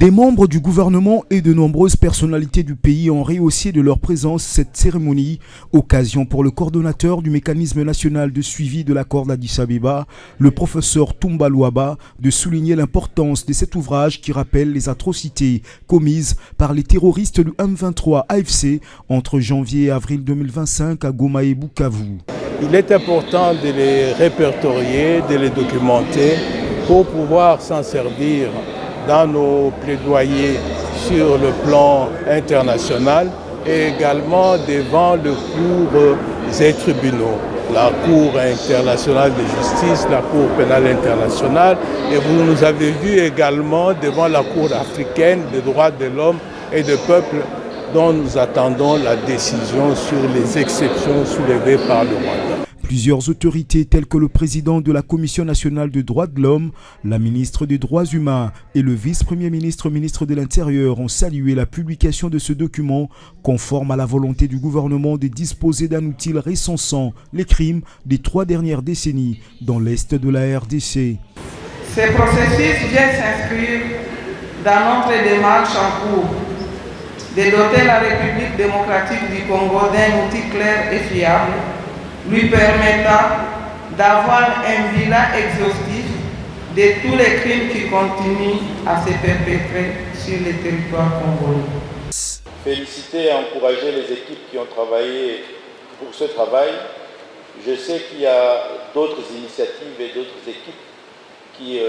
Des membres du gouvernement et de nombreuses personnalités du pays ont rehaussé de leur présence cette cérémonie, occasion pour le coordonnateur du mécanisme national de suivi de l'accord d'Addis Abeba, le professeur Toumba Louaba, de souligner l'importance de cet ouvrage qui rappelle les atrocités commises par les terroristes du M23 AFC entre janvier et avril 2025 à Goma et Bukavu. Il est important de les répertorier, de les documenter pour pouvoir s'en servir dans nos plaidoyers sur le plan international et également devant le cours des tribunaux, la Cour internationale de justice, la Cour pénale internationale, et vous nous avez vu également devant la Cour africaine des droits de l'homme et des peuples dont nous attendons la décision sur les exceptions soulevées par le Rwanda. Plusieurs autorités telles que le président de la Commission nationale des droits de l'homme, la ministre des Droits humains et le vice-premier ministre, ministre de l'Intérieur ont salué la publication de ce document conforme à la volonté du gouvernement de disposer d'un outil recensant les crimes des 3 dernières décennies dans l'est de la RDC. Ce processus vient s'inscrire dans notre démarche en cours de doter la République démocratique du Congo d'un outil clair et fiable lui permettant d'avoir un bilan exhaustif de tous les crimes qui continuent à se perpétrer sur le territoire congolais. Féliciter et encourager les équipes qui ont travaillé pour ce travail. Je sais qu'il y a d'autres initiatives et d'autres équipes qui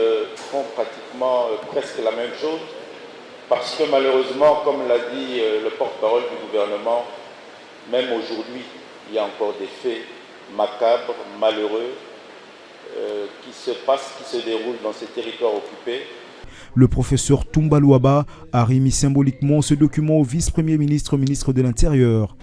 font pratiquement presque la même chose, parce que malheureusement, comme l'a dit le porte-parole du gouvernement, même aujourd'hui, il y a encore des faits macabres, malheureux, qui se passent, qui se déroulent dans ces territoires occupés. Le professeur Toumba Louaba a remis symboliquement ce document au vice-premier ministre, ministre de l'Intérieur.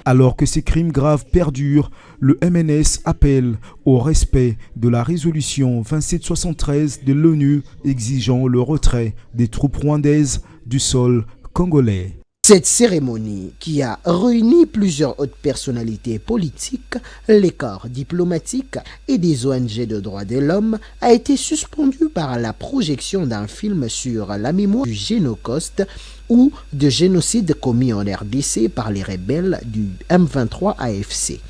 Alors que ces crimes graves perdurent, le MNS appelle au respect de la résolution 2773 de l'ONU exigeant le retrait des troupes rwandaises du sol congolais. Cette cérémonie, qui a réuni plusieurs hautes personnalités politiques, les corps diplomatiques et des ONG de droits de l'homme, a été suspendue par la projection d'un film sur la mémoire du Génocoste ou de génocide commis en RDC par les rebelles du M23 AFC.